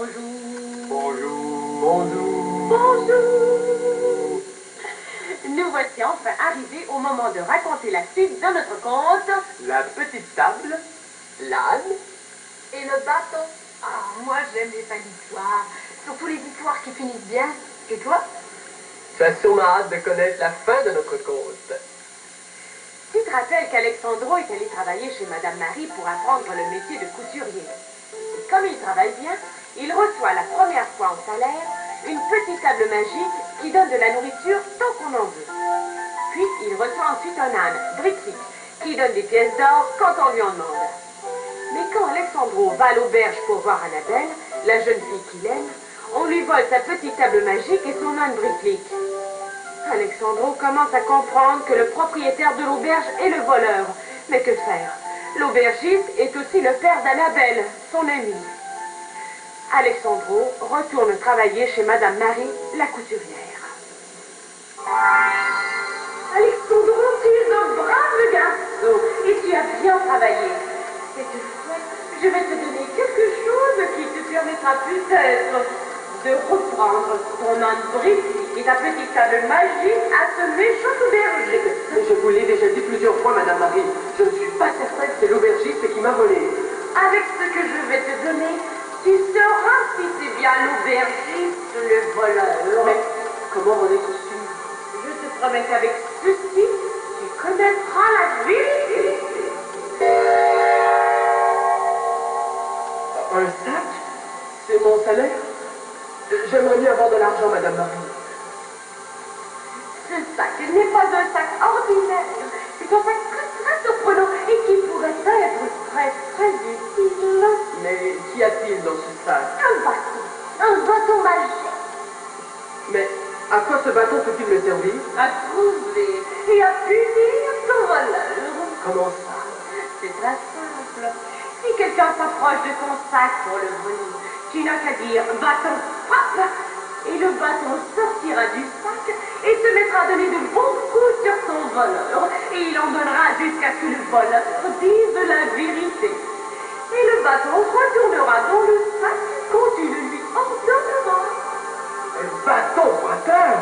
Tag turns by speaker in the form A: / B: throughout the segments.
A: Bonjour.
B: Bonjour. Bonjour.
A: Bonjour. Nous voici enfin arrivés au moment de raconter la suite de notre conte.
B: La petite table, l'âne
A: Et le bateau. Ah, moi j'aime les fins d'histoire. Surtout les histoires qui finissent bien. Et toi?
B: Tu as sûrement hâte de connaître la fin de notre conte.
A: Tu te rappelles qu'Alexandro est allé travailler chez Madame Marie pour apprendre le métier de couturier. Et comme il travaille bien, il reçoit la première fois en salaire une petite table magique qui donne de la nourriture tant qu'on en veut. Puis il reçoit ensuite un âne, Brick, qui donne des pièces d'or quand on lui en demande. Mais quand Alexandro va à l'auberge pour voir Annabelle, la jeune fille qu'il aime, on lui vole sa petite table magique et son âne Brick. Alexandro commence à comprendre que le propriétaire de l'auberge est le voleur. Mais que faire? L'aubergiste est aussi le père d'Annabelle, son amie. Alexandro retourne travailler chez Madame Marie, la couturière. Alexandro, tu es un brave garçon et tu as bien travaillé. Et toutefois, je vais te donner quelque chose qui te permettra peut-être de reprendre ton âne Brick et ta petite table magique à ce méchant aubergiste.
B: Mais je vous l'ai déjà dit plusieurs fois, Madame Marie. Je ne suis pas certain que c'est l'aubergiste qui m'a volé.
A: Avec ce que je vais te donner, tu sauras si c'est bien l'aubergiste ou le voleur.
B: Mais comment en être sûr?
A: Je te promets qu'avec ceci, tu connaîtras la vérité.
B: Un sac? C'est mon salaire? J'aimerais mieux avoir de l'argent, Madame Marie.
A: Ce sac n'est pas un sac ordinaire. C'est un sac très surprenant et qui pourrait être très utile.
B: Mais qu'y a-t-il dans ce sac?
A: Un bâton magique.
B: Mais à quoi ce bâton peut-il me servir?
A: À trouver et à punir ton voleur.
B: Comment ça?
A: C'est très simple. Si quelqu'un s'approche de ton sac pour le voler, tu n'as qu'à dire « bâton, frappe !» et le bâton sortira du sac et se mettra à donner de bons coups sur ton voleur. Et il en donnera jusqu'à ce que le voleur dise la vérité. Et le bâton retournera dans le sac quand tu le lui ordonneras.
B: Un bâton frappeur?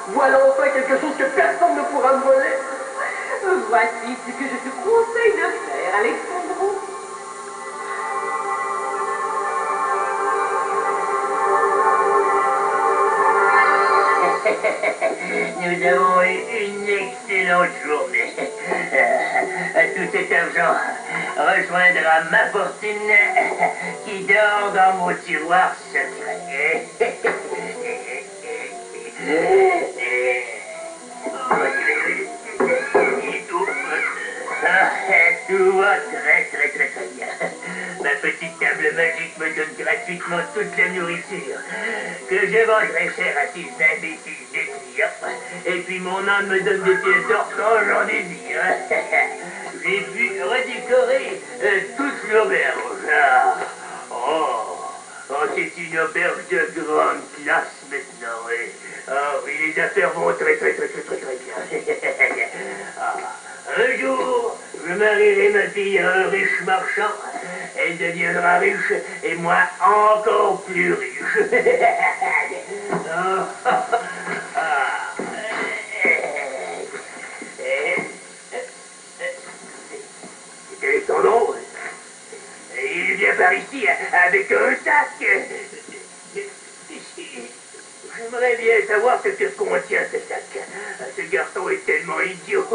B: Voilà enfin quelque chose que personne ne pourra me voler.
A: Voici ce que je te conseille de faire, Alexandro.
C: Nous avons eu une excellente journée. Tout cet argent rejoindra ma fortune qui dort dans mon tiroir secret. Tout va très bien. Ma petite table magique me donne gratuitement toute la nourriture que je vendrai cher à ces imbéciles des clients. Et puis mon âne me donne des pièces d'or quand j'en désire. J'ai pu redécorer toute l'auberge. C'est une auberge de grande classe maintenant. Oui, les affaires vont très bien. Un jour, je marierai ma fille à un riche marchand. Elle deviendra riche et moi encore plus riche. C'est Alexandro. Il vient par ici avec un sac. J'aimerais bien savoir ce que contient ce sac. Ce garçon est tellement idiot.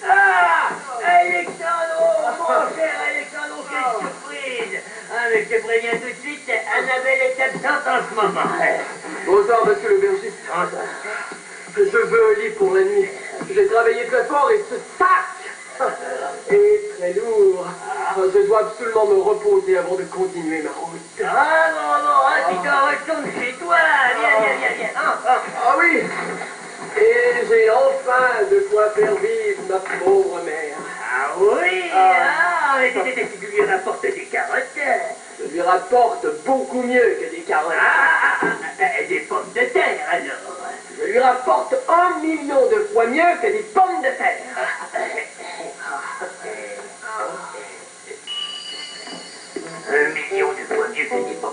C: Ah, Alexandro, mon cher Alexandro, quelle surprise. Ah, mais je te préviens tout de suite, Annabelle est absente en ce moment.
B: Bonsoir, monsieur l'aubergiste. Je veux un lit pour la nuit. J'ai travaillé très fort et ce sac est très lourd. Je dois absolument me reposer avant de continuer ma route.
C: Ah non, tu t'en retournes chez toi. Viens.
B: Ah oui. Et j'ai enfin de quoi faire vivre ma pauvre mère.
C: Ah oui, mais tu lui rapportes des carottes.
B: Je lui rapporte beaucoup mieux que des carottes.
C: Des pommes de terre alors.
B: Je lui rapporte 1 million de fois mieux que des pommes de terre.
C: 1 million de fois mieux que des pommes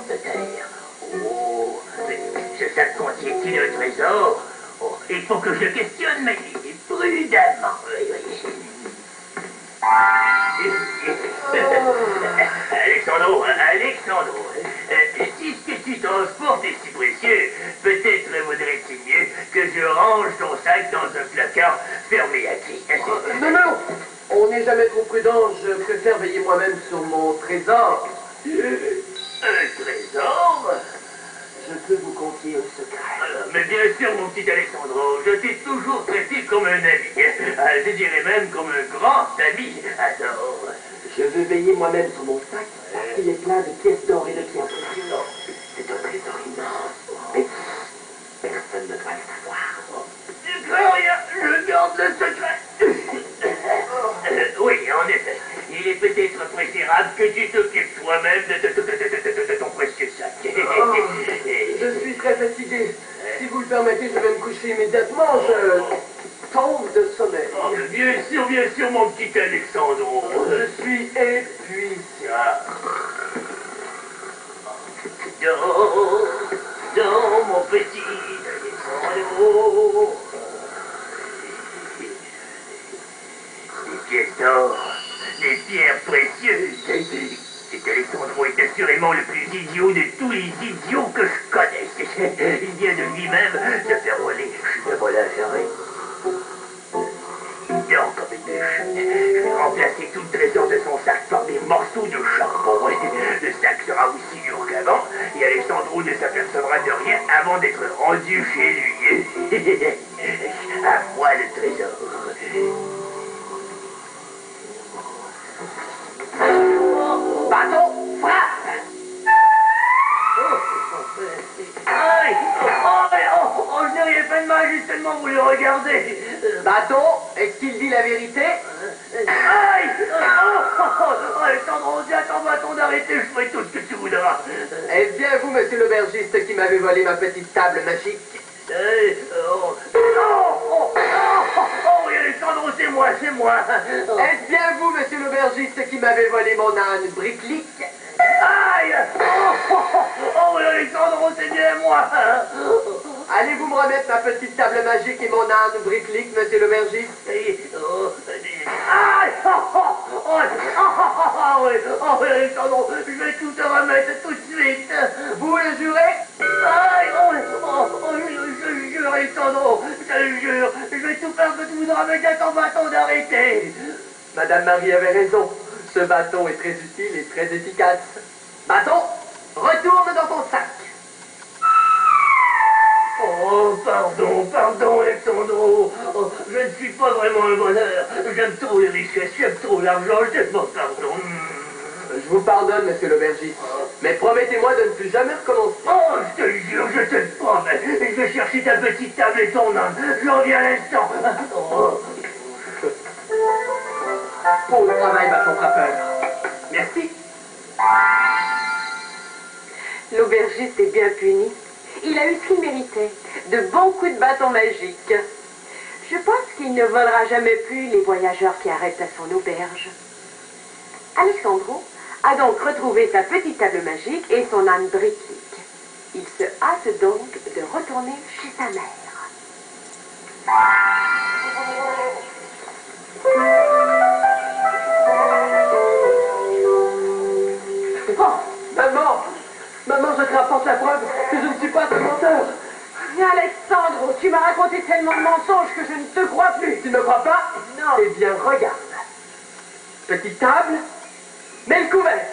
C: évidemment, oui, oui. Alexandro, si ce que tu transportes est si précieux, peut-être vaudrait-il mieux que je range ton sac dans un placard fermé à clé.
B: Non, non, on n'est jamais trop prudent. Je préfère veiller moi-même sur mon trésor.
C: Un trésor?
B: Je peux vous confier un secret.
C: Mais bien sûr, mon petit Alexandro, je t'ai toujours traité comme un ami. Je dirais même comme un grand ami. Alors...
B: Je veux veiller moi-même sur mon sac parce qu'il est plein de pièces d'or et de pierres précieuses. C'est un trésor immense. Mais personne ne doit le savoir.
C: Gloria, je garde le secret. Oui, en effet. Il est peut-être préférable que tu t'occupes toi-même de ton précieux sac.
B: Je suis très fatigué. Si vous le permettez, je vais me coucher immédiatement. Je tombe de sommeil.
C: Oh, bien sûr, mon petit Alexandro.
B: Je suis épuisé.
C: Dors, mon petit Alexandro. Les pièces d'or, les pierres précieuses. Cet Alexandro est assurément le plus idiot de tous les idiots que je connaisse. Il vient de lui-même de faire voler le voleur. Il dort comme une bûche. Je vais remplacer tout le trésor de son sac par des morceaux de charbon. Le sac sera aussi lourd qu'avant, et Alexandro ne s'apercevra de rien avant d'être rendu chez lui. À moi le trésor.
B: Bâton, frappe!
C: Aïe! Je n'ai rien fait de mal, juste seulement voulu regarder.
B: Bâton, est-ce qu'il dit la vérité?
C: Aïe! Alexandre, dis à ton bâton d'arrêter, je ferai tout ce que tu voudras.
B: Est-ce bien vous, monsieur l'aubergiste, qui m'avez volé ma petite table magique?
C: Oui, Alexandre, c'est moi.
B: Est-ce bien vous, monsieur l'aubergiste, qui m'avez volé mon âne briclic?
C: Aïe! Oui, Alexandre, c'est bien moi.
B: Allez-vous me remettre ma petite table magique et mon âne briclic, monsieur l'aubergiste?
C: Aïe! Oui, Alexandre, je vais tout te remettre tout de suite.
B: Vous le jurez?
C: Aïe! Je jure, Alexandre, je jure, je vais tout faire que tu voudras mettre à ton bâton d'arrêter.
B: Madame Marie avait raison. Ce bâton est très utile et très efficace. Bâton, retourne dans ton sac.
C: Oh, pardon, Alexandro. Oh, je ne suis pas vraiment un voleur. J'aime trop les richesses, j'aime trop l'argent, je te demande pardon.
B: Je vous pardonne, monsieur l'aubergiste. Mais promettez-moi de ne plus jamais recommencer.
C: Oh, je te jure, je te le promets. Je vais chercher ta petite table et ton âne. J'en viens à l'instant. Oh.
B: Bon travail, bâton frappeur. Merci.
A: L'aubergiste est bien puni. Il a eu ce qu'il méritait, de bons coups de bâton magique. Je pense qu'il ne volera jamais plus les voyageurs qui arrêtent à son auberge. Alexandro a donc retrouvé sa petite table magique et son âne briclic. Il se hâte donc de retourner chez sa mère.
B: Oh, maman, je te rapporte la preuve que je ne suis pas un menteur.
A: Alexandro, tu m'as raconté tellement de mensonges que je ne te crois plus.
B: Tu ne me crois pas?
A: Non.
B: Eh bien, regarde. Petite table, mets le couvert.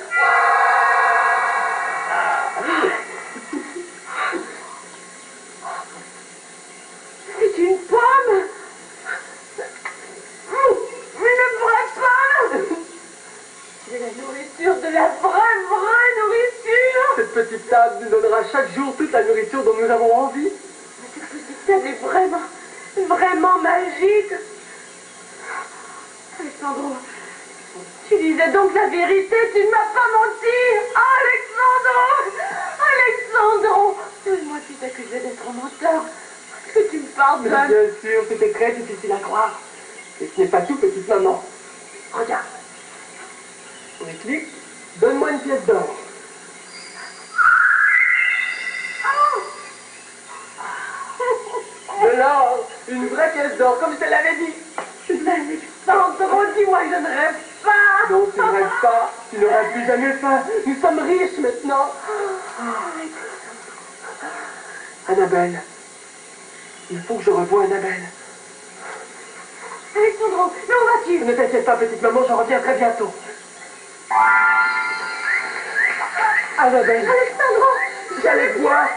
A: C'est une pomme. Une vraie pomme. C'est la nourriture de la vraie nourriture.
B: Cette petite table nous donnera chaque jour toute la nourriture dont nous avons envie.
A: Mais cette petite table est vraiment magique. Alexandro, tu disais donc la vérité, tu ne m'as pas menti. Alexandro, moi tu t'accusais d'être un menteur. Est-ce que tu me pardonnes?
B: Bien sûr, c'était très difficile à croire. Et ce n'est pas tout, petite maman. Regarde. Briclic, donne-moi une pièce d'or. De l'or, une vraie pièce d'or, comme je te l'avais dit. Tu n'auras plus jamais faim. Nous sommes riches maintenant. Annabelle. Il faut que je revoie Annabelle.
A: Alexandro, mais où vas-tu?
B: Ne t'inquiète pas, petite maman, je reviens très bientôt. Annabelle.
A: Alexandro,
B: J'allais te voir.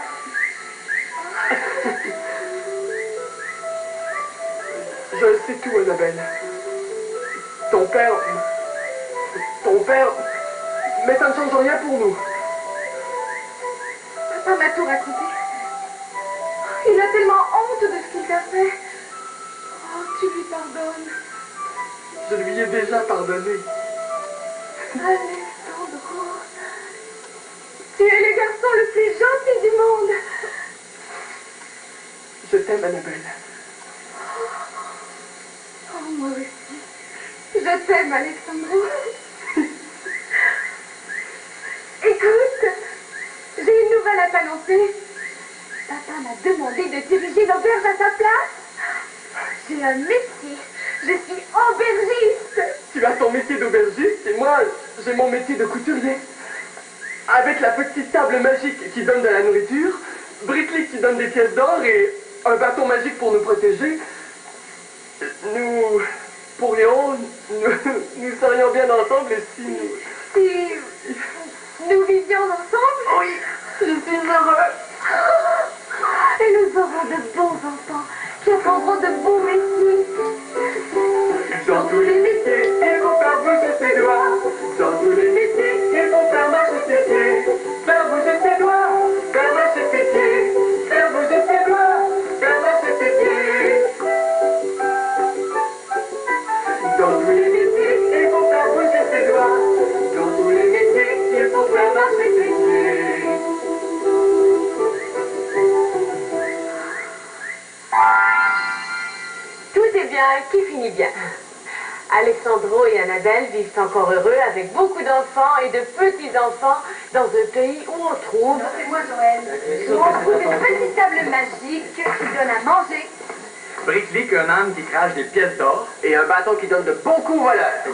B: Je sais tout, Annabelle. Ton père... Mais ça ne change rien pour nous.
A: Papa m'a tout raconté. Il a tellement honte de ce qu'il t'a fait. Oh, tu lui pardonnes.
B: Je lui ai déjà pardonné.
A: Alexandro, tu es le garçon le plus gentil du monde.
B: Je t'aime, Annabelle.
A: Oh, moi aussi. Je t'aime, Alexandro. Écoute, j'ai une nouvelle à t'annoncer. Papa m'a demandé de diriger l'auberge à sa place. J'ai un métier. Je suis aubergiste.
B: Tu as ton métier d'aubergiste et moi, j'ai mon métier de couturier. Avec la petite table magique qui donne de la nourriture, Britley qui donne des pièces d'or et un bâton magique pour nous protéger, nous pourrions, nous serions bien ensemble si nous...
A: Si nous vivions ensemble.
B: Oui, je suis heureux.
A: Et nous aurons de bons enfants qui apprendront de beaux métiers.
B: Dans tous les métiers, il faut faire bouger ses doigts. Dans tous les métiers, il faut faire marcher ses pieds. Faire bouger ses doigts, faire marcher ses pieds. Faire bouger ses doigts, faire marcher ses pieds. Dans tous les métiers, il faut faire bouger ses doigts. Dans tous les métiers, il faut faire marcher ses pieds.
A: Tout est bien qui finit bien. Alexandro et Annabelle vivent encore heureux avec beaucoup d'enfants et de petits-enfants dans un pays où on trouve...
D: C'est moi, Joël. Où on trouve une petite table magique qui donne à manger.
B: Britley, un âne qui crache des pièces d'or. Et un bâton qui donne de bons coups voleurs.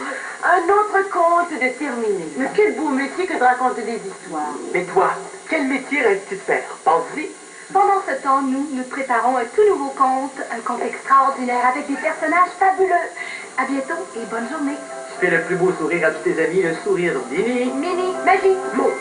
A: Un autre conte de terminé. Mais quel beau métier que de raconter des histoires.
B: Mais toi, quel métier restes-tu de faire? Pense-y.
D: Pendant ce temps, nous préparons un tout nouveau conte, un conte extraordinaire avec des personnages fabuleux. À bientôt et bonne journée.
B: Tu fais le plus beau sourire à tous tes amis, le sourire d'Houdini.
D: Mini, magie.
B: Mon